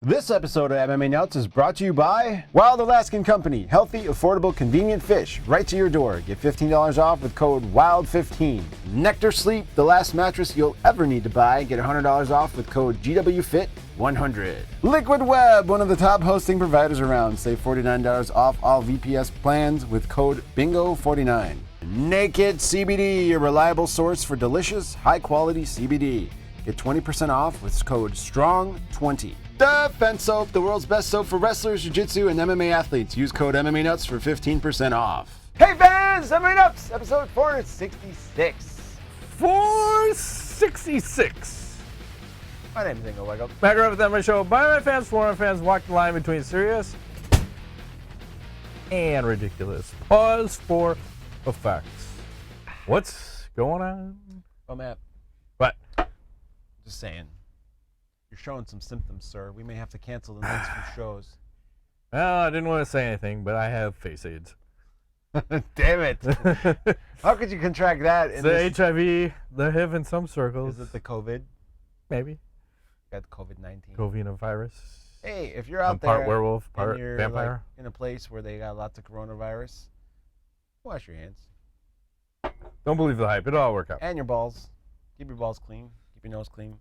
This episode of MMA Nuts is brought to you by Wild Alaskan Company. Healthy, affordable, convenient fish right to your door. Get $15 off with code WILD15. Nectar Sleep, the last mattress you'll ever need to buy. Get $100 off with code GWFIT100. Liquid Web, one of the top hosting providers around. Save $49 off all VPS plans with code BINGO49. Naked CBD, your reliable source for delicious, high-quality CBD. Get 20% off with code STRONG20. Defense Soap, the world's best soap for wrestlers, jiu-jitsu, and MMA athletes. Use code MMA Nuts for 15% off. Hey fans, MMA Nuts, episode 466. 466. My name is Ingo Lego. Back around with my show. By my fans, for my fans, walk the line between serious and ridiculous. Pause for effects. What's going on? Oh, Matt. What? Just saying. You're showing some symptoms, sir. We may have to cancel the next few shows. Well, I didn't want to say anything, but I have face AIDS. Damn it. How could you contract that? It's the HIV, the HIV in some circles. Is it the COVID? Maybe. You got the COVID-19. Coronavirus. Hey, if you're out there part werewolf, part and you're vampire. Like in a place where they got lots of coronavirus, wash your hands. Don't believe the hype. It'll all work out. And your balls. Keep your balls clean. Keep your nose clean.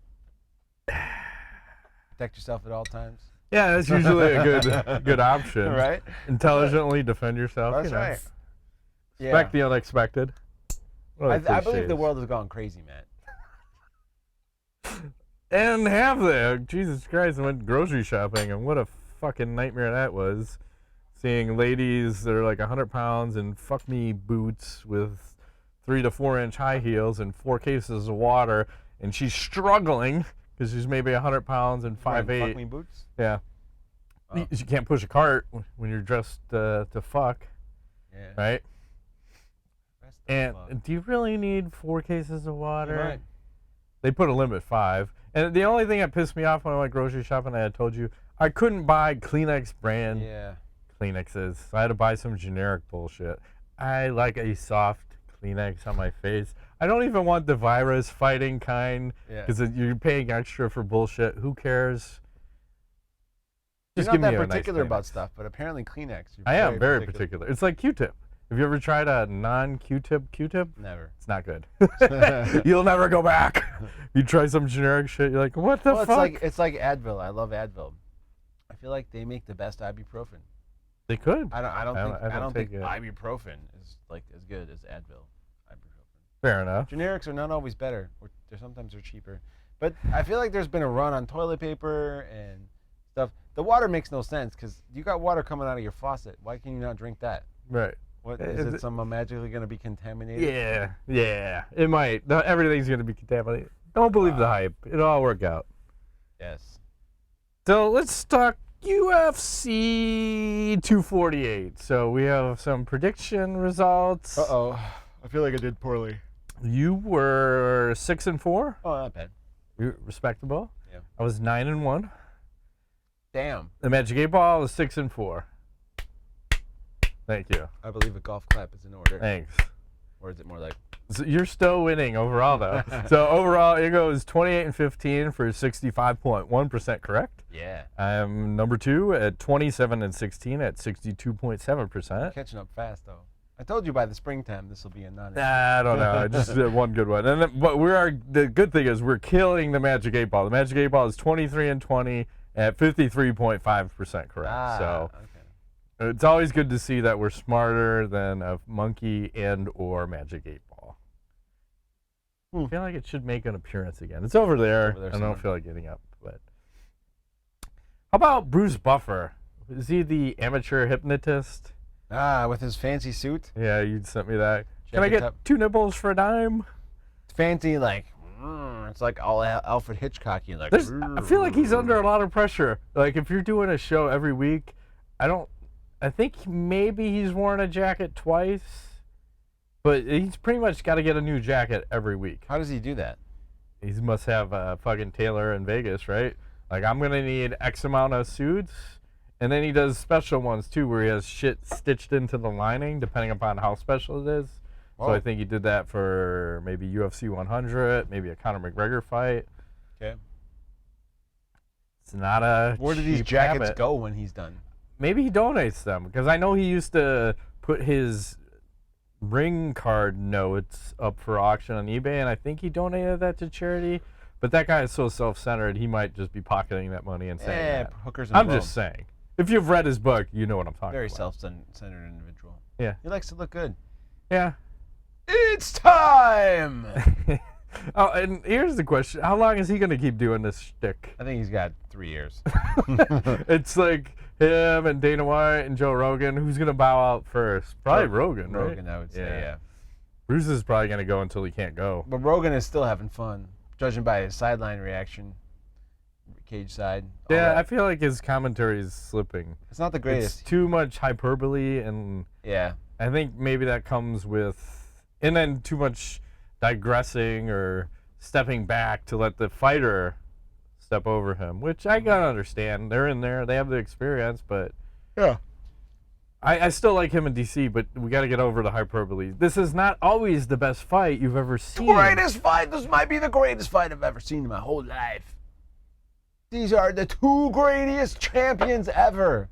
Protect yourself at all times. Yeah, that's usually a good option. Right? Intelligently defend yourself. That's right. Expect the unexpected. I believe the world has gone crazy, Matt. And have they? Jesus Christ, I went grocery shopping, and what a fucking nightmare that was. Seeing ladies that are like 100 pounds in fuck me boots with 3 to 4 inch high heels and 4 cases of water, and she's struggling because she's maybe 100 pounds and 5'8". Fuck me boots? Yeah. Oh. You can't push a cart when you're dressed to fuck. Yeah. Right? And do you really need 4 cases of water? Right. They put a limit 5. And the only thing that pissed me off when I went grocery shopping, I had told you, I couldn't buy Kleenex brand Kleenexes. So I had to buy some generic bullshit. I like a soft Kleenex on my face. I don't even want the virus fighting kind because you're paying extra for bullshit. Who cares? Just you're not that particular about stuff, but apparently Kleenex. I am very particular. It's like Q-tip. Have you ever tried a non-Q-tip Q-tip? Never. It's not good. You'll never go back. You try some generic shit, you're like, what the fuck? It's like Advil. I love Advil. I feel like they make the best ibuprofen. They could. I don't think ibuprofen is like as good as Advil. Fair enough. Generics are not always better. Sometimes they're cheaper. But I feel like there's been a run on toilet paper and stuff. The water makes no sense because you got water coming out of your faucet. Why can you not drink that? Right. What is it? Somehow magically going to be contaminated? Yeah. It might. No, everything's going to be contaminated. Don't believe the hype. It'll all work out. Yes. So let's talk UFC 248. So we have some prediction results. Uh-oh. I feel like I did poorly. You were 6-4. Oh, not bad. You're respectable. Yeah. I was 9-1. Damn. The Magic 8 Ball is 6-4. Thank you. I believe a golf clap is in order. Thanks. Or is it more like? So you're still winning overall, though. So overall, it goes 28-15 for 65.1% correct. Yeah. I'm number 2 at 27-16 at 62.7%. Catching up fast, though. I told you by the springtime this will be a non-issue. I don't know. I just did one good one. But the good thing is we're killing the Magic 8 Ball. The Magic 8 Ball is 23-20 at 53.5% correct. So okay. It's always good to see that we're smarter than a monkey and or Magic 8 Ball. I feel like it should make an appearance again. It's over there. I don't feel like getting up. But how about Bruce Buffer? Is he the amateur hypnotist? With his fancy suit? Yeah, you sent me that. Can I get 2 nipples for a dime? It's fancy, like, it's like all Alfred Hitchcocky. Like, I feel like he's under a lot of pressure. Like, if you're doing a show every week, I think maybe he's worn a jacket twice, but he's pretty much got to get a new jacket every week. How does he do that? He must have a fucking tailor in Vegas, right? Like, I'm going to need X amount of suits. And then he does special ones, too, where he has shit stitched into the lining, depending upon how special it is. So I think he did that for maybe UFC 100, maybe a Conor McGregor fight. Okay. It's not a Where do these cheap jackets habit. go when he's done? Maybe he donates them, because I know he used to put his ring card notes up for auction on eBay, and I think he donated that to charity. But that guy is so self-centered, he might just be pocketing that money and saying that. Hookers and I'm blow. just saying. If you've read his book, you know what I'm talking Very about. self-centered individual. Yeah. He likes to look good. Yeah. It's time! Oh, and here's the question. How long is he going to keep doing this shtick? I think he's got 3 years. It's like him and Dana White and Joe Rogan. Who's going to bow out first? Probably Rogan, right? Rogan, I would say, yeah. Bruce is probably going to go until he can't go. But Rogan is still having fun, judging by his sideline reaction, cage side. all Yeah, that. I feel like his commentary is slipping. It's not the greatest. It's too much hyperbole, and Yeah. I think maybe that comes with, and then too much digressing or stepping back to let the fighter step over him, which I gotta understand. They're in there, they have the experience, but Yeah. I still like him in DC, but we gotta get over the hyperbole. This is not always the best fight you've ever seen. Greatest fight. This might be the greatest fight I've ever seen in my whole life. These are the 2 greatest champions ever.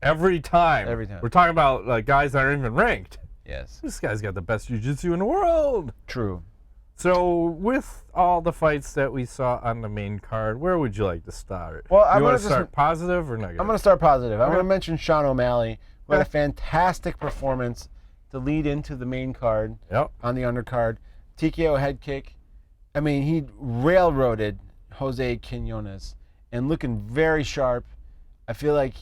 Every time. Every time. We're talking about like guys that aren't even ranked. Yes. This guy's got the best jiu-jitsu in the world. True. So, with all the fights that we saw on the main card, where would you like to start? Well, I'm you want gonna to start positive or negative? I'm going to start positive. I'm Okay. going to mention Sean O'Malley, who had a Okay. fantastic performance to lead into the main card Yep. on the undercard. TKO head kick. I mean, he railroaded Jose Quinones and looking very sharp. I feel like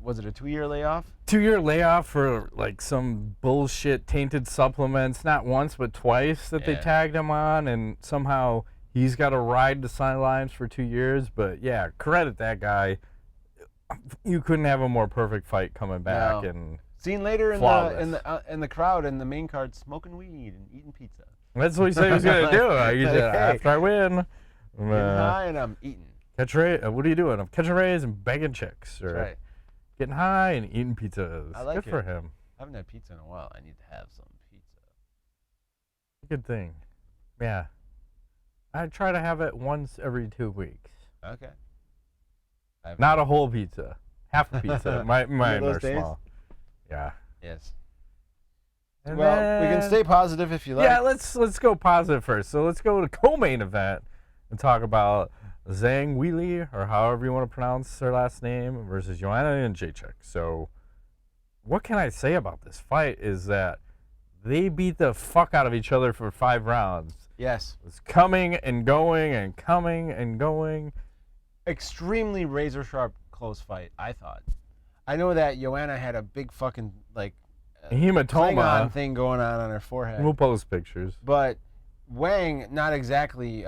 was it a 2-year layoff? 2-year layoff for like some bullshit tainted supplements, not once but twice that they Yeah. tagged him on, and somehow he's got to ride the sidelines for 2 years. But yeah, credit that guy. You couldn't have a more perfect fight coming back, No. and Seen later Flawless. in the crowd in the main card smoking weed and eating pizza. that's what he said he was gonna do. He said, Hey. after I win, Getting high and I'm eating. what are you doing? I'm catching rays and begging chicks, or That's right. getting high and eating pizzas. I like Good for it. him. I haven't had pizza in a while. I need to have some pizza. Good thing. Yeah. I try to have it once every 2 weeks. Okay. Not a whole pizza. Half a pizza. Mine those are days? small. Yeah. Yes. And Well, we can then- stay positive if you like. Yeah, let's go positive first. So let's go to co-main event and talk about Zhang Weili, or however you want to pronounce her last name, versus Joanna and Jedrzejczyk. So what can I say about this fight is that they beat the fuck out of each other for 5 rounds. Yes. It was coming and going and coming and going. Extremely razor sharp close fight, I thought. I know that Joanna had a big fucking Hematoma. Klingon thing going on her forehead. We'll post pictures. But Zhang, not exactly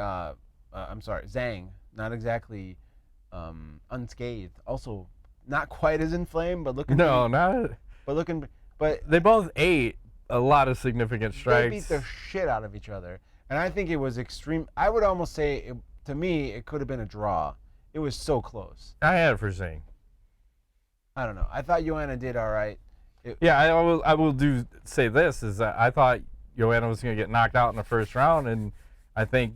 unscathed. Also, not quite as inflamed, but looking. No, not. But They both ate a lot of significant they strikes. beat the shit out of each other, and I think it was extreme. I would almost say, to me, it could have been a draw. It was so close. I had it for Zhang. I don't know. I thought Joanna did all right. Yeah, I will say this is that I thought Joanna was going to get knocked out in the first round, and I think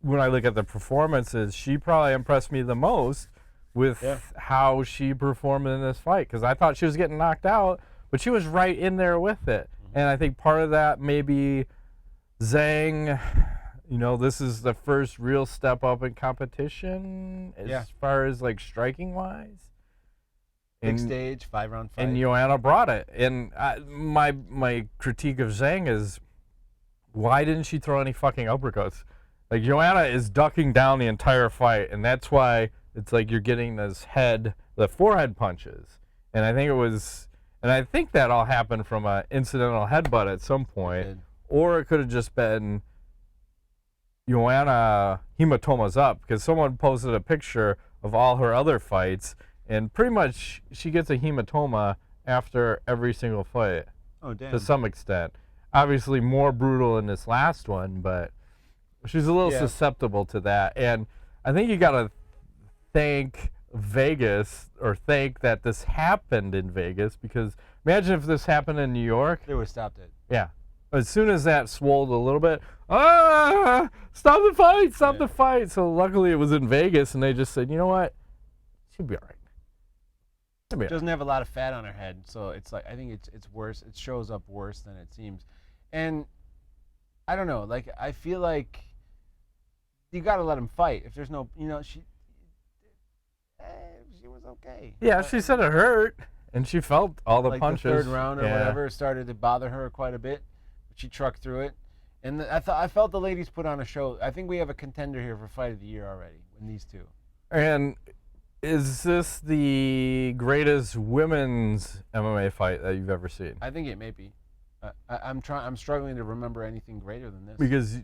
when I look at the performances, she probably impressed me the most with how she performed in this fight, because I thought she was getting knocked out, but she was right in there with it. And I think part of that maybe Zhang, this is the first real step up in competition as far as like striking wise. Big stage, 5-round fight. And Joanna brought it. And my critique of Zhang is, why didn't she throw any fucking uppercuts? Like, Joanna is ducking down the entire fight, and that's why it's like you're getting the forehead punches. And I think that all happened from an incidental headbutt at some point, or it could have just been Joanna hematomas up, because someone posted a picture of all her other fights, and pretty much she gets a hematoma after every single fight. Oh, damn. To some extent. Obviously more brutal in this last one, but she's a little susceptible to that. And I think you got to thank Vegas, or thank that this happened in Vegas, because imagine if this happened in New York. They would have stopped it. Yeah. As soon as that swolled a little bit, stop the fight, stop the fight. So luckily it was in Vegas, and they just said, you know what? she'll be all right. She doesn't have a lot of fat on her head, so it's like I think it's worse. It shows up worse than it seems, and I don't know. Like I feel like you got to let him fight. If there's no, she was okay. Yeah, she said it hurt, and she felt all the like punches. The third round or whatever started to bother her quite a bit, but she trucked through it. And I felt the ladies put on a show. I think we have a contender here for Fight of the Year already in these two. And is this the greatest women's MMA fight that you've ever seen? I think it may be. I'm struggling to remember anything greater than this. Because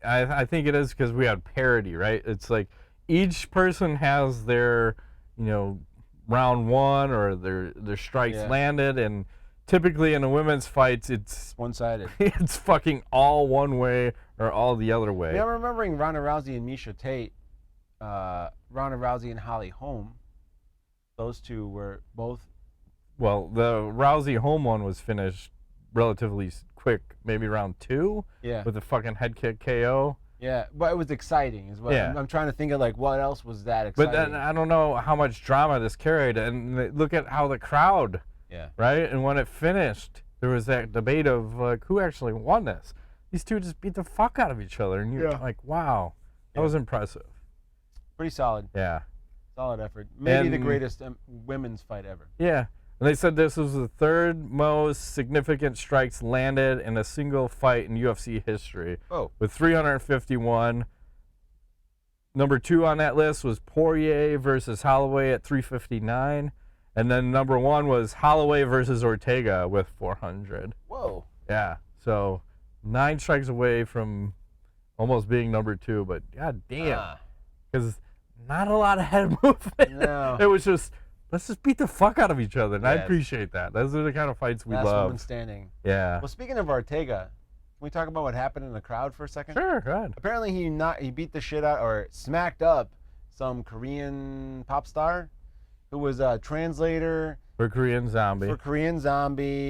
I think it is because we had parity, right? It's like each person has their, round one or their strikes landed, and typically in the women's fights, it's one-sided. It's fucking all one way or all the other way. Yeah, I'm remembering Ronda Rousey and Miesha Tate, Ronda Rousey and Holly Holm. Those two were both. Well, the Rousey Holm one was finished relatively quick, maybe round 2. Yeah. With a fucking head kick KO. Yeah, but it was exciting as well. Yeah. I'm trying to think of like what else was that exciting. But then I don't know how much drama this carried, and look at how the crowd. Yeah. Right? And when it finished, there was that debate of like who actually won this. These two just beat the fuck out of each other, and you're like, wow, that was impressive. Pretty solid. Yeah. Solid effort. Maybe the greatest women's fight ever. Yeah. And they said this was the third most significant strikes landed in a single fight in UFC history. Oh. With 351. Number 2 on that list was Poirier versus Holloway at 359. And then number 1 was Holloway versus Ortega with 400. Whoa. Yeah. So 9 strikes away from almost being number 2, but god damn. Because not a lot of head movement. No. It was just, let's just beat the fuck out of each other. And I appreciate that. Those are the kind of fights we love. Last woman standing. Yeah. Well, speaking of Ortega, can we talk about what happened in the crowd for a second? Sure, go ahead. Apparently he beat the shit out or smacked up some Korean pop star who was a translator for Korean Zombie.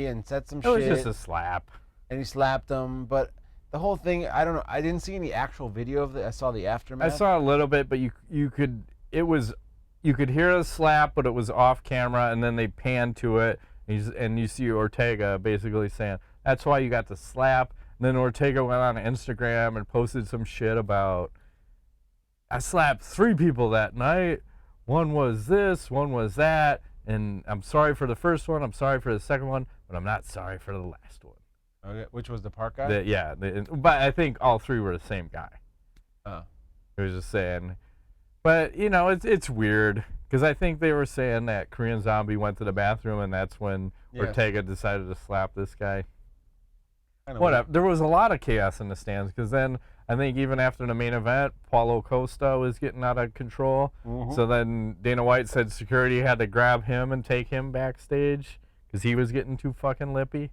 And said some shit. It was just a slap. And he slapped him, but the whole thing, I don't know. I didn't see any actual video of it. I saw the aftermath. I saw a little bit, but you could hear a slap, but it was off camera, and then they panned to it, and you see Ortega basically saying, "That's why you got the slap." And then Ortega went on Instagram and posted some shit about, "I slapped 3 people that night. One was this, one was that, and I'm sorry for the first one. I'm sorry for the second one, but I'm not sorry for the last one." Okay, which was the park guy? But I think all 3 were the same guy. Oh. He was just saying, but it's weird because I think they were saying that Korean Zombie went to the bathroom and that's when Ortega decided to slap this guy. Whatever. There was a lot of chaos in the stands because then I think even after the main event, Paulo Costa was getting out of control. Mm-hmm. So then Dana White said security had to grab him and take him backstage because he was getting too fucking lippy.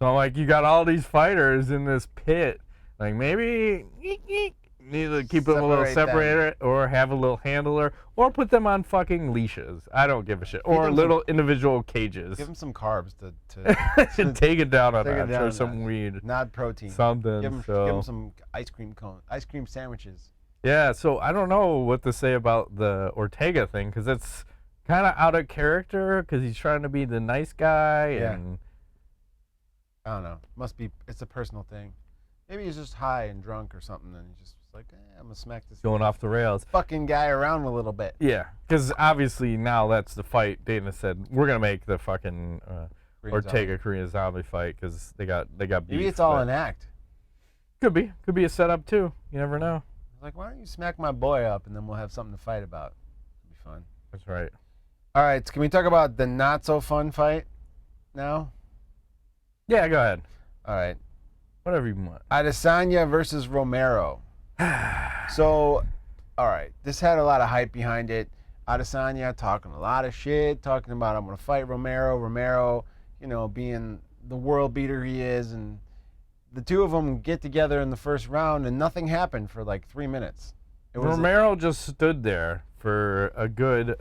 So, like, you got all these fighters in this pit. Like, maybe need to keep them a little separated or have a little handler or put them on fucking leashes. I don't give a shit. Or little individual cages. Give them some carbs to take it down a notch or some weed. Not protein. Something. Give them some ice cream sandwiches. Yeah, so I don't know what to say about the Ortega thing because it's kind of out of character because he's trying to be the nice guy and... I don't know. It's a personal thing. Maybe he's just high and drunk or something, and he's just like, I'm going to smack this going off the rails. Fucking guy around a little bit. Yeah, because obviously now that's the fight. Dana said, we're going to make the fucking Ortega Korean Zombie fight because they got beef. Maybe it's all an act. Could be. Could be a setup, too. You never know. Like, why don't you smack my boy up, and then we'll have something to fight about. It'll be fun. That's right. All right, so can we talk about the not-so-fun fight now? Yeah, go ahead. All right. Whatever you want. Adesanya versus Romero. So, all right. This had a lot of hype behind it. Adesanya talking a lot of shit, talking about I'm going to fight Romero. Romero, being the world beater he is. And the two of them get together in the first round, and nothing happened for like 3 minutes. Romero just stood there for a good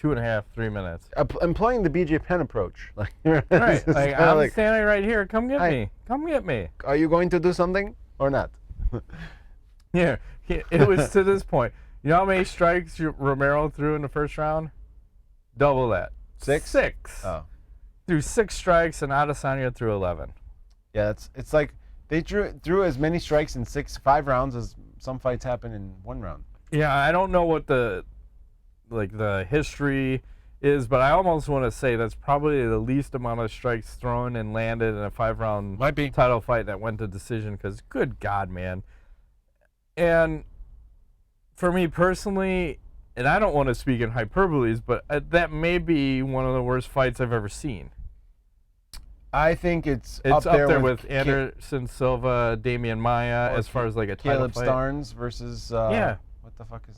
2.5, 3 minutes. Employing the BJ Penn approach. Like, right. Like, I'm standing right here. Come get me. Come get me. Are you going to do something or not? Yeah. It was to this point. You know how many strikes Romero threw in the first round? Double that. 6? 6. Oh. Threw 6 strikes, and Adesanya threw 11. Yeah, it's like they threw as many strikes in 5 rounds as some fights happen in 1 round. Yeah, I don't know what the history is, but I almost want to say that's probably the least amount of strikes thrown and landed in a 5-round title fight that went to decision, because good God, man. And for me personally, and I don't want to speak in hyperboles, but that may be one of the worst fights I've ever seen. I think it's up there with Anderson Silva, Damian Maia, as far as like a title fight. Caleb Starnes versus what the fuck is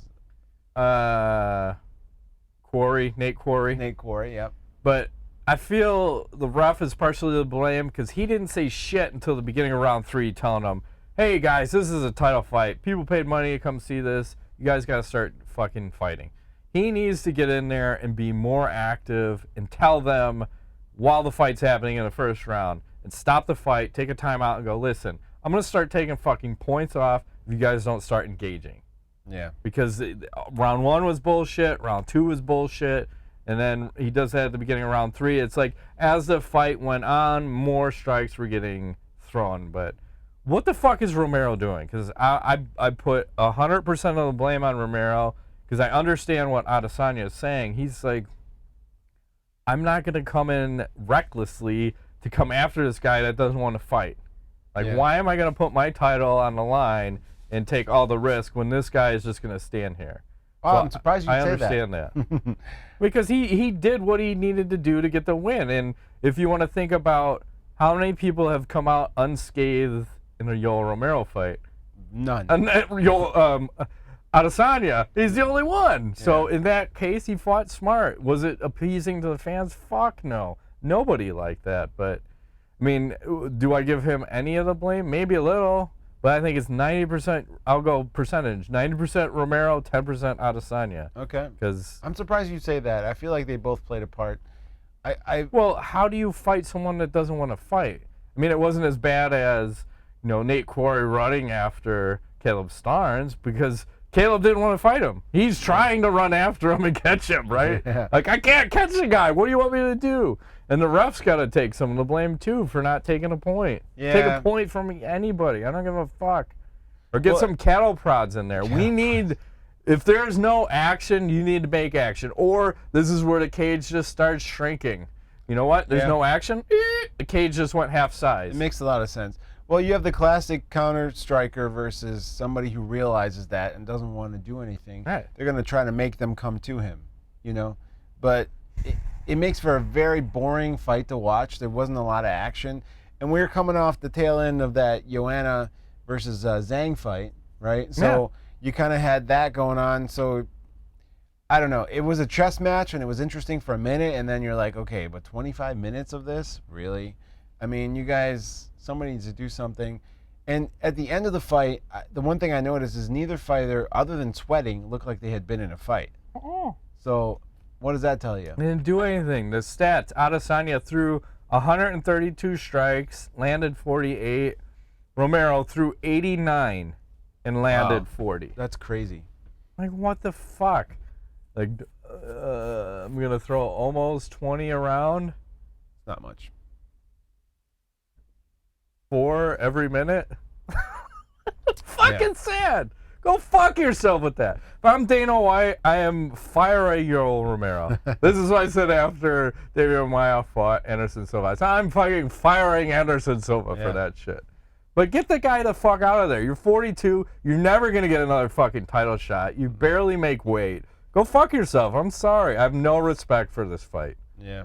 Nate Quarry. Nate Quarry, yep. But I feel the ref is partially to blame because he didn't say shit until the beginning of round 3, telling them, "Hey guys, this is a title fight. People paid money to come see this. You guys got to start fucking fighting." He needs to get in there and be more active and tell them while the fight's happening in the first round, and stop the fight, take a timeout, and go, "Listen, I'm going to start taking fucking points off if you guys don't start engaging." Yeah. Because round 1 was bullshit, round 2 was bullshit, and then he does that at the beginning of round 3. It's like, as the fight went on, more strikes were getting thrown. But what the fuck is Romero doing? Because I put 100% of the blame on Romero, because I understand what Adesanya is saying. He's like, I'm not going to come in recklessly to come after this guy that doesn't want to fight. Like, why am I going to put my title on the line and take all the risk when this guy is just going to stand here? Oh, so I'm surprised you say that. I understand that. Because he did what he needed to do to get the win. And if you want to think about how many people have come out unscathed in a Yoel Romero fight. None. And Adesanya, he's the only one. Yeah. So in that case, he fought smart. Was it appeasing to the fans? Fuck no. Nobody liked that. But, I mean, do I give him any of the blame? Maybe a little. But I think it's 90%, I'll go percentage. 90% Romero, 10% Adesanya. Okay. Because I'm surprised you say that. I feel like they both played a part. Well, how do you fight someone that doesn't want to fight? I mean, it wasn't as bad as, Nate Quarry running after Caleb Starnes, because Caleb didn't want to fight him. He's trying to run after him and catch him, right? Yeah. Like, I can't catch the guy. What do you want me to do? And the ref's got to take some of the blame, too, for not taking a point. Yeah. Take a point from anybody. I don't give a fuck. Or get some cattle prods in there. We need, if there's no action, you need to make action. Or this is where the cage just starts shrinking. You know what? There's no action. The cage just went half size. It makes a lot of sense. Well, you have the classic counter striker versus somebody who realizes that and doesn't want to do anything. Right. They're going to try to make them come to him, But it makes for a very boring fight to watch. There wasn't a lot of action. And we're coming off the tail end of that Joanna versus Zhang fight, right? So you kind of had that going on. So, I don't know. It was a chess match, and it was interesting for a minute, and then you're like, okay, but 25 minutes of this? Really? I mean, you guys, somebody needs to do something. And at the end of the fight, the one thing I noticed is neither fighter, other than sweating, looked like they had been in a fight. Oh. So what does that tell you? They didn't do anything. The stats, Adesanya threw 132 strikes, landed 48. Romero threw 89 and landed 40. That's crazy. Like, what the fuck? Like, I'm going to throw almost 20 around. Not much. 4 every minute? Fucking sad. Go fuck yourself with that. If I'm Dana White, I am firing Yoel Romero. This is what I said after Damian Maia fought Anderson Silva. I'm fucking firing Anderson Silva for that shit. But get the guy the fuck out of there. You're 42. You're never going to get another fucking title shot. You barely make weight. Go fuck yourself. I'm sorry. I have no respect for this fight. Yeah.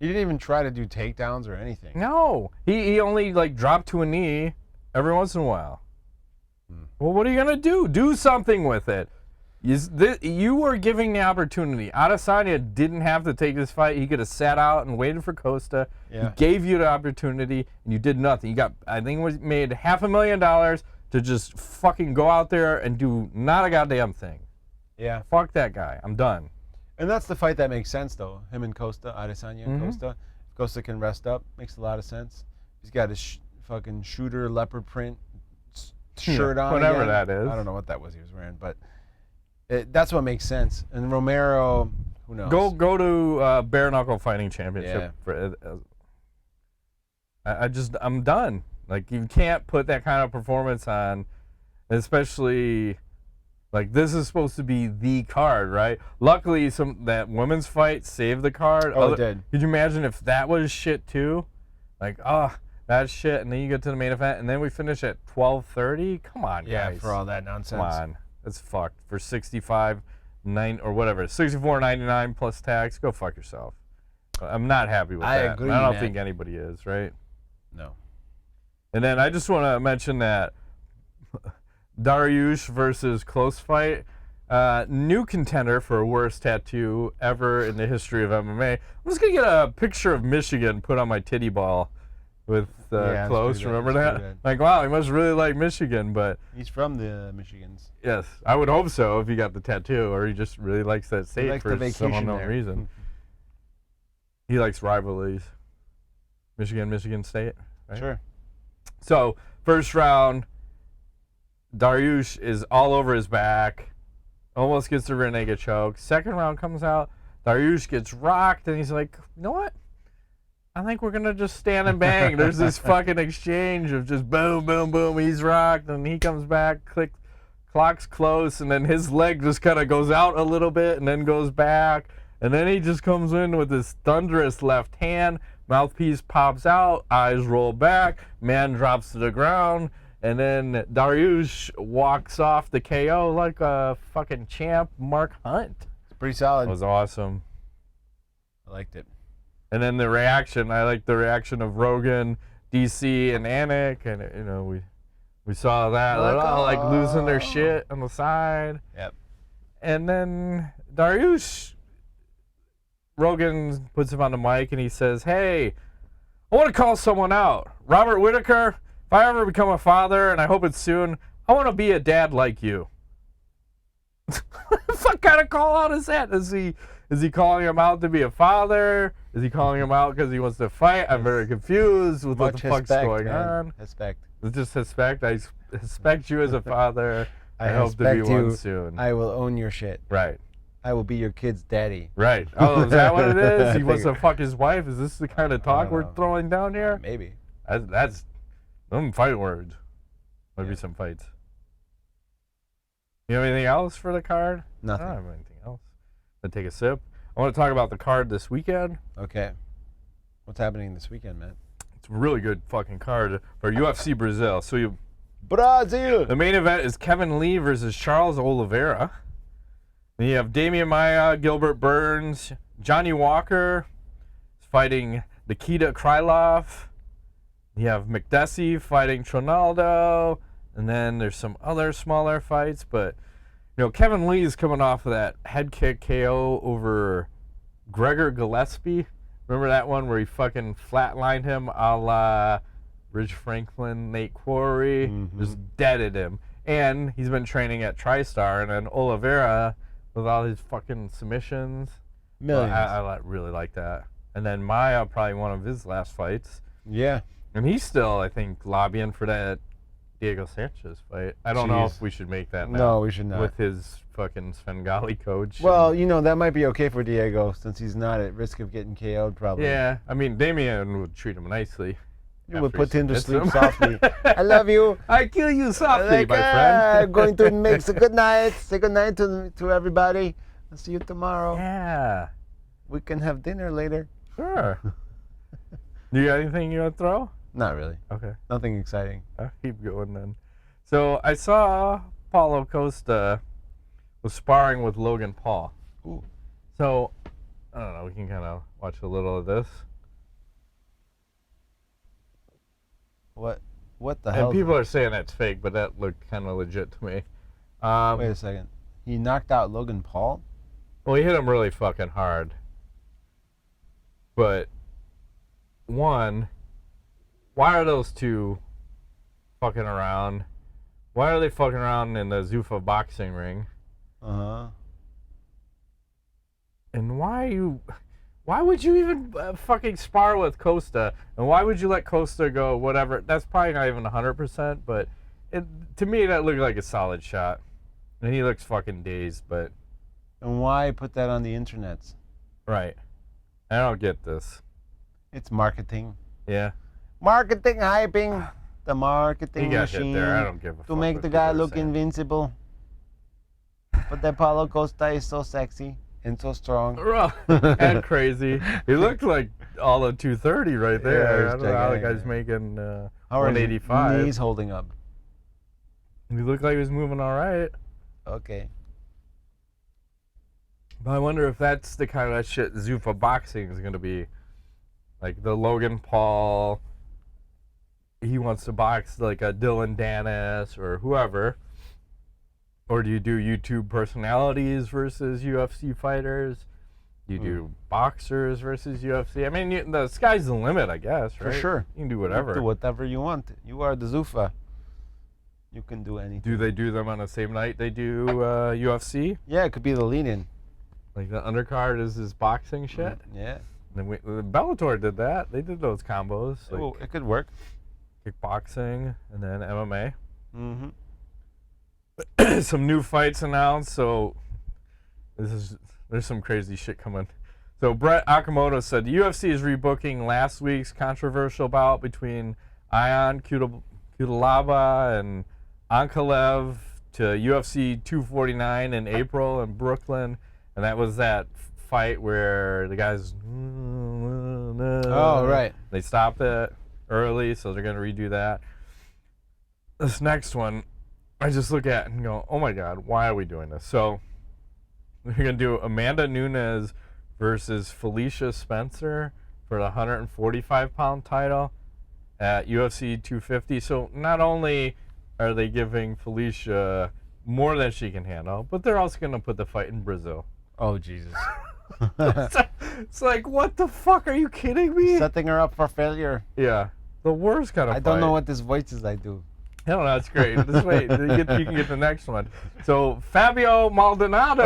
He didn't even try to do takedowns or anything. No. He only, dropped to a knee every once in a while. Well, what are you going to do? Do something with it. You were giving the opportunity. Adesanya didn't have to take this fight. He could have sat out and waited for Costa. Yeah. He gave you the opportunity, and you did nothing. You got, I think, made $500,000 to just fucking go out there and do not a goddamn thing. Yeah. Fuck that guy. I'm done. And that's the fight that makes sense, though. Him and Costa, Adesanya and Costa. If Costa can rest up, makes a lot of sense. He's got his fucking shooter leopard print shirt on. Whatever again. that is. I don't know what that was he was wearing, but that's what makes sense. And Romero, Who knows? Go to Bare Knuckle Fighting Championship. I'm done. Like, you can't put that kind of performance on, especially, like, this is supposed to be the card, right? Luckily, that women's fight saved the card. Oh, it did. Could you imagine if that was shit too? Like, that's shit, and then you get to the main event, and then we finish at 12:30? Come on, guys. Yeah, for all that nonsense. Come on. It's fucked. For 65.9 or whatever, 64.99 plus tax. Go fuck yourself. I'm not happy with that. I agree, I don't man. think anybody is, right? No. And then I just want to mention that Dariush versus Klose fight, new contender for worst tattoo ever in the history of MMA. I'm just gonna get a picture of Michigan put on my titty ball with Klose. Remember that? Like, wow, he must really like Michigan, but he's from the Michigans. Yes, I would hope so if he got the tattoo, or he just really likes that state for some unknown reason. He likes rivalries. Michigan State, right? Sure. So, first round, Dariush is all over his back, almost gets the rear naked choke. Second round comes out, Dariush gets rocked, and he's like, you know what? I think we're going to just stand and bang. There's this fucking exchange of just boom, boom, boom. He's rocked, and he comes back, clock's close, and then his leg just kind of goes out a little bit and then goes back. And then he just comes in with this thunderous left hand. Mouthpiece pops out, eyes roll back, man drops to the ground, and then Dariush walks off the KO like a fucking champ, Mark Hunt. It's pretty solid. It was awesome. I liked it. And then the reaction, I like the reaction of Rogan, DC, and Anik, and you know, we saw that, like losing their shit on the side. Yep. And then Dariush, Rogan puts him on the mic and he says, hey, I want to call someone out. Robert Whitaker, if I ever become a father, and I hope it's soon, I want to be a dad like you. What kind of call out is that? Is he calling him out to be a father? Is he calling him out because he wants to fight? I'm very confused with what the fuck's going on. Respect. It's just respect. I respect you as a father. I hope to be one soon. I will own your shit. Right. I will be your kid's daddy. Right. Oh, is that what it is? He wants to fuck his wife? Is this the kind of talk we're throwing down here? Maybe. That's some fight words. Might be some fights. You have anything else for the card? Nothing. I don't have anything else. I'll take a sip. I want to talk about the card this weekend. Okay. What's happening this weekend, man? It's a really good fucking card for UFC Brazil. So Brazil! The main event is Kevin Lee versus Charles Oliveira. Then you have Damian Maia, Gilbert Burns, Johnny Walker is fighting Nikita Krylov. You have McDessie fighting Tronaldo. And then there's some other smaller fights. But, you know, Kevin Lee is coming off of that head kick KO over Gregor Gillespie. Remember that one where he fucking flatlined him a la Rich Franklin, Nate Quarry? Just deaded him. And he's been training at TriStar. And then Oliveira, with all his fucking submissions. Millions. I really like that. And then Maia, probably one of his last fights. Yeah. And he's still, I think, lobbying for that Diego Sanchez fight. I don't know if we should make that now. No, we should not. With his fucking Svengali coach. Well, you know, that might be okay for Diego since he's not at risk of getting KO'd probably. Yeah. I mean, Damian would treat him nicely. You would put him to sleep softly. I love you. I kill you softly, my friend. I'm going to make a good night. Say good night to everybody. I'll see you tomorrow. Yeah. We can have dinner later. Sure. You got anything you want to throw? Not really. Okay. Nothing exciting. I'll keep going then. So I saw Paulo Costa was sparring with Logan Paul. Ooh. So, I don't know, we can kind of watch a little of this. What the hell? And people are saying that's fake, but that looked kind of legit to me. Wait a second. He knocked out Logan Paul? Well, he hit him really fucking hard. But, one, why are those two fucking around? Why are they fucking around in the Zuffa boxing ring? Uh-huh. And why would you even fucking spar with Costa? And why would you let Costa go, whatever? That's probably not even 100%, but to me that looked like a solid shot. And he looks fucking dazed, but And why put that on the internet? Right. I don't get this. It's marketing. Yeah. Marketing, hyping. The marketing He got machine. hit there. I don't give a fuck. To make what the guy people are look saying. invincible. But that Paulo Costa is so sexy and so strong. And crazy. He looked like all of 230 right there. Yeah, I don't know how the gigantic. guy's making How are his 185. knees holding up? He looked like he was moving all right. Okay. But I wonder if that's the kind of shit Zuffa boxing is going to be. Like the Logan Paul, he wants to box like a Dylan Dennis or whoever. Or do you do YouTube personalities versus UFC fighters? Do you do boxers versus UFC? I mean, the sky's the limit, I guess, right? For sure. You can do whatever. Do whatever you want. You are the Zuffa. You can do anything. Do they do them on the same night they do UFC? Yeah, it could be the lead-in. Like the undercard is this boxing shit? Yeah. And then Bellator did that. They did those combos. Like Oh, it could work. kickboxing and then MMA. Mm-hmm. Some new fights announced, so there's some crazy shit coming. So Brett Okamoto said the UFC is rebooking last week's controversial bout between Ion Cutelaba and Ankalev to UFC 249 in April in Brooklyn, and that was that fight where the guys Right. they stopped it early, so they're gonna redo that. This next one, I just look at it and go, oh my God, why are we doing this? So we're going to do Amanda Nunes versus Felicia Spencer for the 145-pound title at UFC 250. So not only are they giving Felicia more than she can handle, but they're also going to put the fight in Brazil. Oh, Jesus. It's like, what the fuck? Are you kidding me? Setting her up for failure. Yeah. The worst kind of I fight. don't know what this voice is I do. I don't know, that's great. Just wait, you can get the next one. So Fabio Maldonado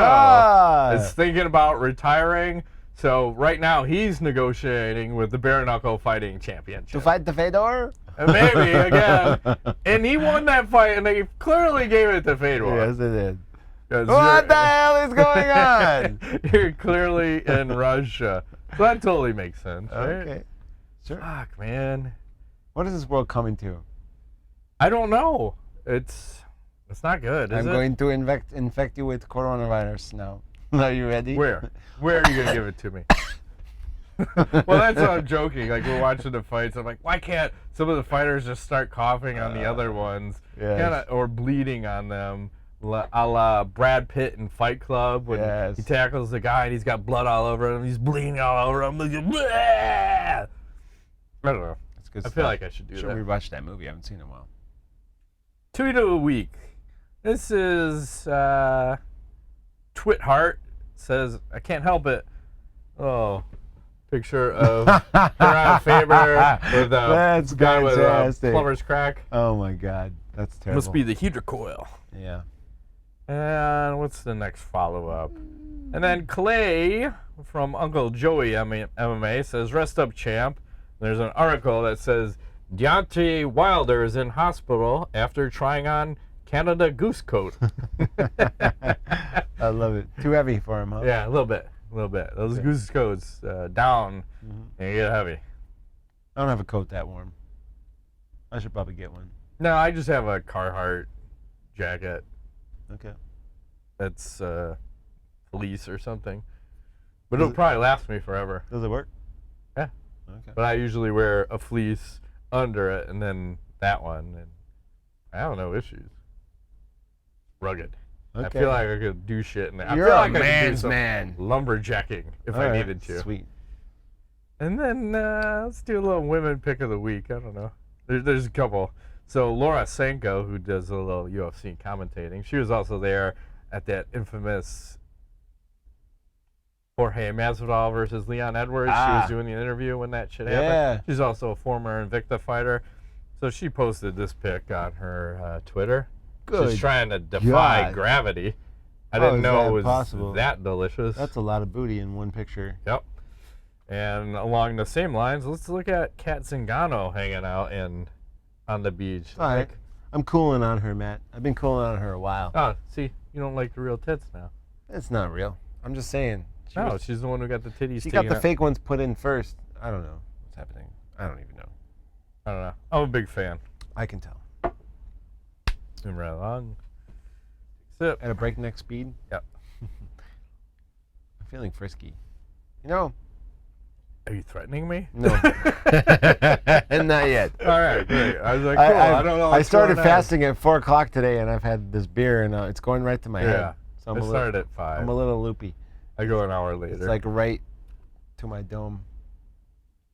is thinking about retiring. So right now he's negotiating with the bare knuckle fighting championship. To fight the Fedor? And maybe again. And he won that fight, and they clearly gave it to Fedor. Yes, they did. 'Cause What the hell is going on? You're clearly in Russia. So that totally makes sense, right? Okay. Sure. Fuck, man. What is this world coming to? I don't know. It's not good, is I'm it? going to infect you with coronavirus now. Are you ready? Where? Where are you gonna give it to me? Well, that's what I'm joking. Like we're watching the fights, I'm like, why can't some of the fighters just start coughing on the other ones, Yes. or bleeding on them, a la Brad Pitt in Fight Club when Yes. he tackles the guy and he's got blood all over him, he's bleeding all over him. Like, I don't know. That's good I stuff. feel like I should do Should that. rewatch that movie. I haven't seen it in a while. Tweet of the week. This is Twit Heart says, I can't help it. Oh, picture of Gerard Faber with That's a guy with a fantastic. plumber's crack. Oh my God, that's terrible. Must be the heater coil. Yeah. And what's the next follow-up? And then Clay from Uncle Joey MMA says, rest up, champ. There's an article that says, Deontay Wilder is in hospital after trying on Canada Goose Coat. I love it. Too heavy for him, huh? Yeah, a little bit. Those goose coats down, they get heavy. I don't have a coat that warm. I should probably get one. No, I just have a Carhartt jacket Okay. that's fleece or something. But it'll probably last me forever. Does it work? Yeah. Okay. But I usually wear a fleece under it and then that one, and I don't know issues. Rugged. Okay. I feel like I could do shit in there. You're I feel a like I could do man's some man. lumberjacking if All I right, needed to. Sweet. And then let's do a little women pick of the week. I don't know. There's a couple. So Laura Sanko, who does a little UFC commentating, she was also there at that infamous Jorge Masvidal versus Leon Edwards. She was doing the interview when that shit happened. Yeah. She's also a former Invicta fighter. So she posted this pic on her Twitter. Good. She's trying to defy God. gravity. I How didn't is know that it was possible? that delicious. That's a lot of booty in one picture. Yep. And along the same lines, let's look at Kat Zingano hanging out on the beach. All right. I'm cooling on her, Matt. I've been cooling on her a while. Oh, see, you don't like the real tits now. It's not real. I'm just saying. She's the one who got the titties. She got the fake ones put in first. I don't know what's happening. I don't even know. I don't know. I'm a big fan. I can tell. Been right along. Sip. At a breakneck speed? Yep. I'm feeling frisky. You know. Are you threatening me? No. Not yet. All right, great. I was like, cool. I don't know. I started fasting at 4 o'clock today, and I've had this beer, and it's going right to my head. Yeah. So I started at 5. I'm a little loopy. I go an hour later. It's like right to my dome.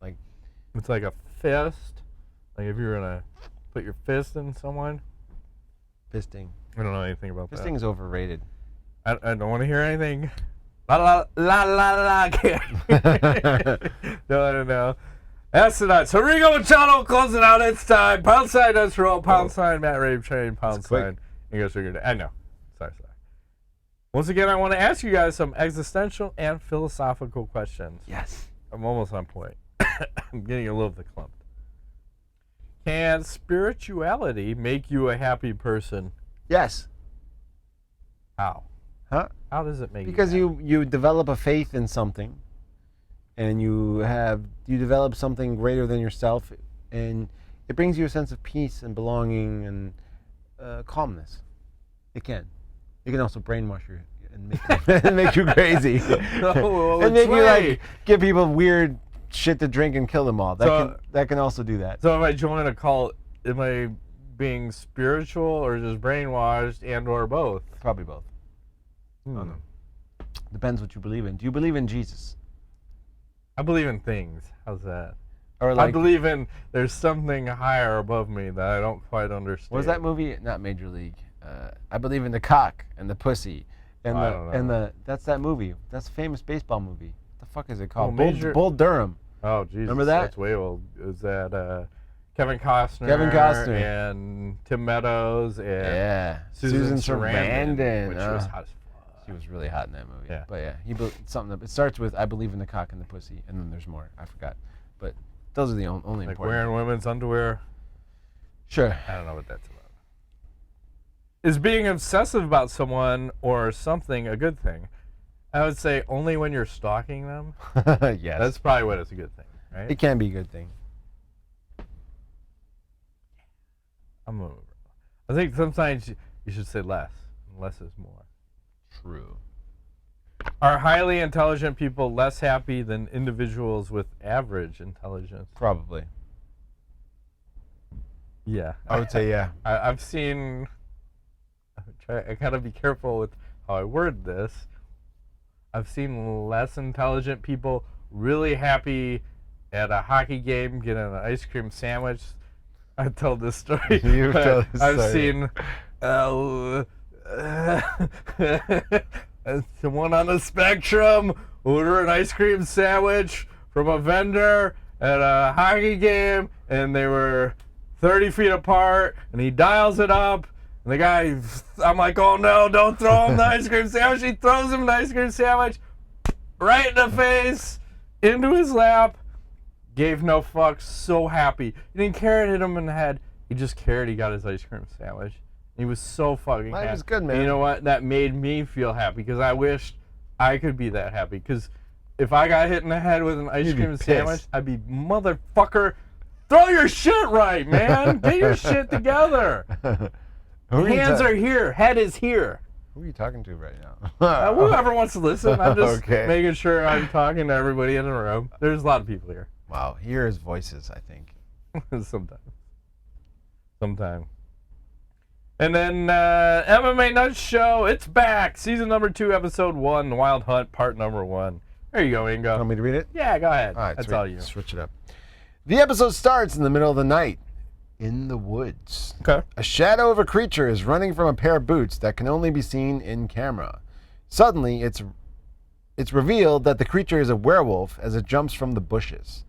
Like it's like a fist. Like if you were gonna put your fist in someone. Fisting. I don't know anything about that. Fisting's overrated. I don't want to hear anything. La la la la la. No, I don't know. That's the night. So Rigo Machado closing out. It's time. Pound sign us roll. Pound sign Matt Rave Train. Pound sign. English figured. I know. Sorry. Once again, I want to ask you guys some existential and philosophical questions. Yes. I'm almost on point. I'm getting a little bit clumped. Can spirituality make you a happy person? Yes. How? Huh? How does it make because you happy? you develop a faith in something, and you develop something greater than yourself, and it brings you a sense of peace and belonging and calmness. It can. It can also brainwash you and make you crazy. And make you like give people weird shit to drink and kill them all. That can also do that. So if I join a cult, am I being spiritual or just brainwashed and or both? Probably both. I don't know. Depends what you believe in. Do you believe in Jesus? I believe in things. How's that? Or like, I believe in there's something higher above me that I don't quite understand. What was that movie? Not Major League. I believe in the cock and the pussy and that's that movie. That's a famous baseball movie. What the fuck is it called? Bull Durham. Oh Jesus. Remember that? That's way old. Is that Kevin Costner? And Tim Meadows and Susan Sarandon, which was hot as fuck. She was really hot in that movie. Yeah. But yeah, it starts with I believe in the cock and the pussy, and then there's more. I forgot. But those are the only like important. Wearing women's underwear. Sure. I don't know what that's about. Is being obsessive about someone or something a good thing? I would say only when you're stalking them. Yes. That's probably when it's a good thing, right? It can be a good thing. I think sometimes you should say less. Less is more. True. Are highly intelligent people less happy than individuals with average intelligence? Probably. Yeah. I would say yeah. I've seen... I gotta be careful with how I word this. I've seen less intelligent people really happy at a hockey game getting an ice cream sandwich. I told this story. You've told this I've story. seen someone on the spectrum order an ice cream sandwich from a vendor at a hockey game, and they were 30 feet apart, and he dials it up. And the guy, I'm like, oh no, don't throw him the ice cream sandwich. He throws him the ice cream sandwich right in the face, into his lap. Gave no fucks, so happy. He didn't care it hit him in the head. He just cared he got his ice cream sandwich. He was so fucking happy. Life is good, man. And you know what? That made me feel happy because I wished I could be that happy. Because if I got hit in the head with an ice cream sandwich, I'd be, motherfucker, throw your shit right, man. Get your shit together. Hands are here. Head is here. Who are you talking to right now? Whoever wants to listen. I'm just Okay. making sure I'm talking to everybody in the room. There's a lot of people here. Wow, hear his voices, I think. Sometime. And then MMA Nuts Show, it's back. Season number 2, episode 1, The Wild Hunt, part number 1. There you go, Ingo. Want me to read it? Yeah, go ahead. All right, that's sweet. all you. Switch it up. The episode starts in the middle of the night, in the woods. Okay. A shadow of a creature is running from a pair of boots that can only be seen in camera. Suddenly, it's revealed that the creature is a werewolf as it jumps from the bushes.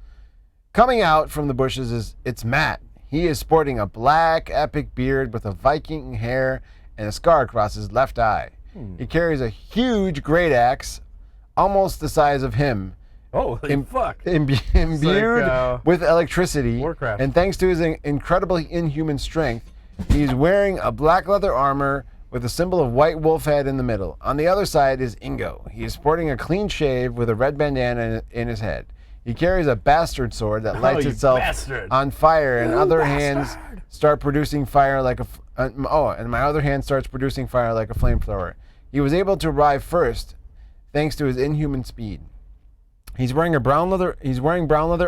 Coming out from the bushes it's Matt. He is sporting a black, epic beard with a Viking hair and a scar across his left eye. He carries a huge great axe, almost the size of him. Oh, fuck. Imbued like, with electricity. Warcraft. And thanks to his incredibly inhuman strength, he's wearing a black leather armor with a symbol of white wolf head in the middle. On the other side is Ingo. He is sporting a clean shave with a red bandana in his head. He carries a bastard sword that lights itself on fire, and other hands start producing fire like a and my other hand starts producing fire like a flamethrower. He was able to arrive first thanks to his inhuman speed. He's wearing brown leather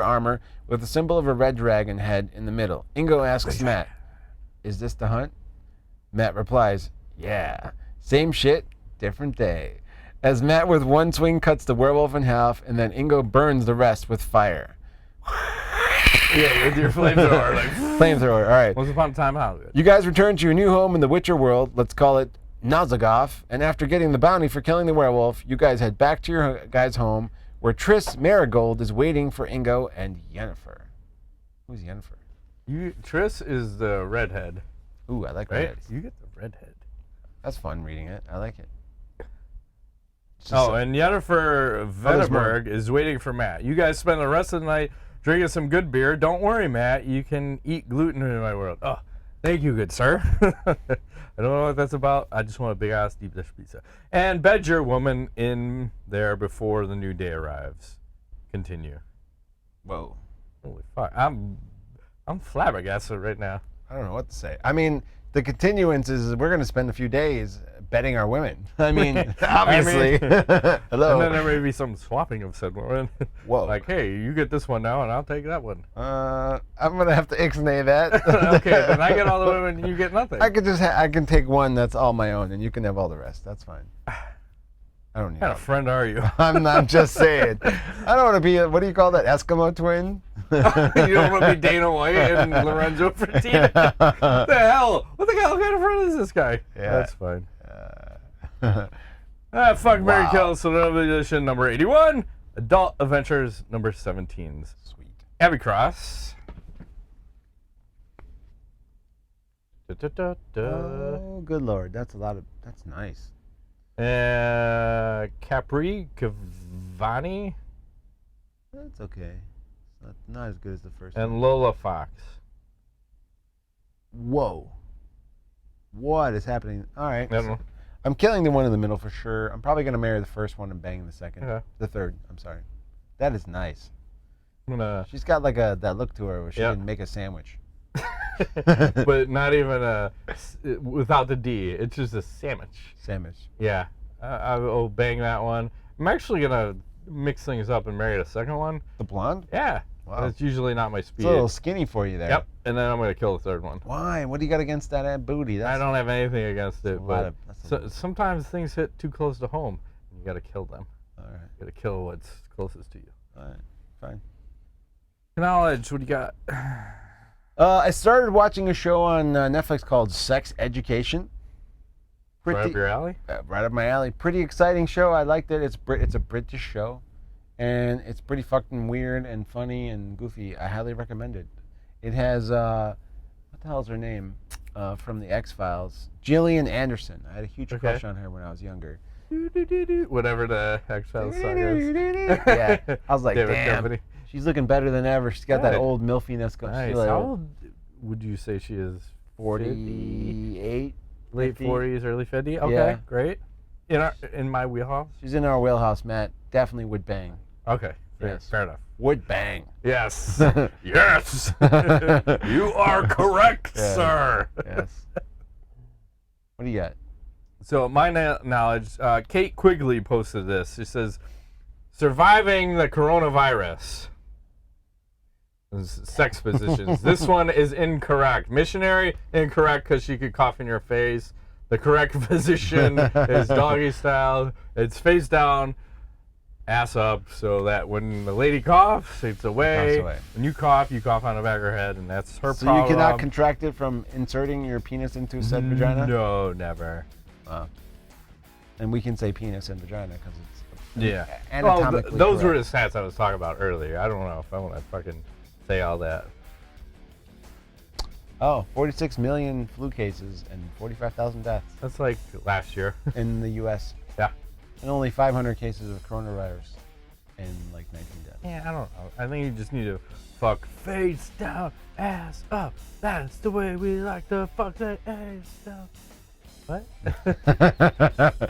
armor with the symbol of a red dragon head in the middle. Ingo asks Matt, "Is this the hunt?" Matt replies, "Yeah, same shit, different day." As Matt with one swing cuts the werewolf in half, and then Ingo burns the rest with fire. Yeah, with your flamethrower. Flamethrower, all right. Once upon a time, Hollywood. You guys return to your new home in the Witcher world, let's call it Nazagoth, and after getting the bounty for killing the werewolf, you guys head back to your guys' home, where Triss Marigold is waiting for Ingo and Yennefer. Who's Yennefer? Triss is the redhead. Ooh, I like right? redheads. You get the redhead. That's fun reading it. I like it. And Yennefer Vetterberg is waiting for Matt. You guys spend the rest of the night drinking some good beer. Don't worry, Matt. You can eat gluten in my world. Oh, thank you, good sir. I don't know what that's about. I just want a big-ass deep dish pizza. And bed your woman in there before the new day arrives. Continue. Whoa. Holy fuck. I'm flabbergasted right now. I don't know what to say. I mean, the continuance is we're going to spend a few days betting our women. I mean, obviously. Hello. And then there may be some swapping of said woman. Whoa. Like, hey, you get this one now, and I'll take that one. I'm going to have to ixnay that. Okay, then I get all the women, and you get nothing. I can take one that's all my own, and you can have all the rest. That's fine. I don't need What kind of friend are you? I'm just saying. I don't want to be what do you call that, Eskimo twin? You don't want to be Dana White and Lorenzo Fertitta? What the hell? What the hell kind of friend is this guy? Yeah. That's fine. Fuck, Mary Kill, Celebrity Edition number 81. Adult Adventures number 17. Sweet. Abby Cross. Oh, good lord. That's nice. Capri Cavani. That's okay. It's not as good as the first and one. Lola Fox. Whoa. What is happening? All right. I don't know. I'm killing the one in the middle for sure. I'm probably going to marry the first one and bang the second. Okay. The third. I'm sorry. That is nice. She's got like that look to her where she can make a sandwich. But not even without the D. It's just a sandwich. Sandwich. Yeah. I'll bang that one. I'm actually going to mix things up and marry the second one. The blonde? Yeah. Wow. That's usually not my speed. It's a little skinny for you there. Yep. And then I'm going to kill the third one. Why? What do you got against that booty? I don't have anything against it, but that's sometimes things hit too close to home. You got to kill them. All right. You got to kill what's closest to you. All right. Fine. Knowledge, what do you got? I started watching a show on Netflix called Sex Education. Right up your alley? Right up my alley. Pretty exciting show. I liked it. It's a British show, and it's pretty fucking weird and funny and goofy. I highly recommend it. It has what the hell's her name from the X-Files? Gillian Anderson. I had a huge crush on her when I was younger. Whatever the X-Files song is. Yeah, I was like, David damn, Company. she's looking better than ever. She's got that old milfiness going. Nice. Like, How old would you say she is? 48. Late 50. 40s, early 50? Okay, Yeah. great. In my wheelhouse? She's in our wheelhouse, Matt. Definitely would bang. Okay, Yes. fair enough. Would bang. Yes. Yes. You are correct, sir. Yes. What do you got? So my knowledge, Kate Quigley posted this. She says, surviving the coronavirus. Sex positions. This one is incorrect. Missionary, incorrect because she could cough in your face. The correct position is doggy style. It's face down, ass up, so that when the lady coughs, it's away. When you cough on the back of her head, and that's her problem. So you cannot contract it from inserting your penis into said vagina? No, never. And we can say penis and vagina because it's anatomically well, those correct. were the stats I was talking about earlier. I don't know if I want to fucking say all that. Oh, 46 million flu cases and 45,000 deaths. That's like last year. In the U.S. Yeah. And only 500 cases of coronavirus and like 19 deaths. Yeah, I don't know. I think you just need to fuck face down, ass up. That's the way we like to fuck that ass down. What?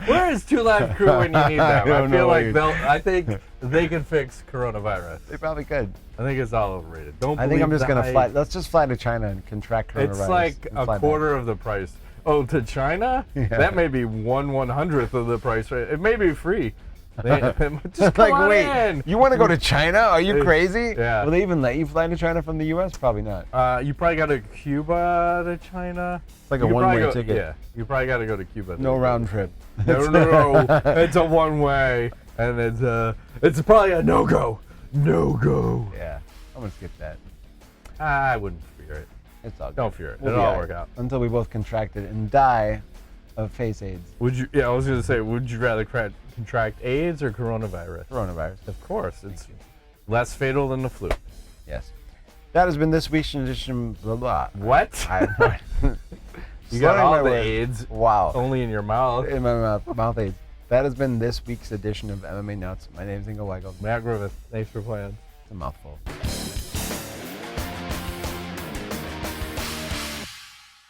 Where is Two Live Crew when you need them? I feel like I think they can fix coronavirus. They probably could. I think it's all overrated. I think I'm just gonna fly. Let's just fly to China and contract coronavirus. It's like a quarter of the price. Oh, to China? Yeah. That may be 1/100th of the price. Right? It may be free. Just come on in. You want to go to China? Are you crazy? Yeah. Will they even let you fly to China from the U.S.? Probably not. You probably got to Cuba to China. It's like a one-way ticket. Yeah. You probably got to go to Cuba. No round trip. No. It's a one-way, and it's probably a no-go. No-go. Yeah. I'm gonna skip that. I wouldn't fear it. It's all good. Don't fear it. It'll all work out. Until we both contract it and die of face AIDS. Would you? Yeah, I was gonna say, would you rather contract AIDS or coronavirus? Coronavirus. Of course, it's less fatal than the flu. Yes. That has been this week's edition. Blah blah. What? You got all the AIDS. Wow. Only in your mouth. In my mouth AIDS. That has been this week's edition of MMA Nuts. My name is Ingo Weigel. Matt Griffith. Thanks for playing. It's a mouthful.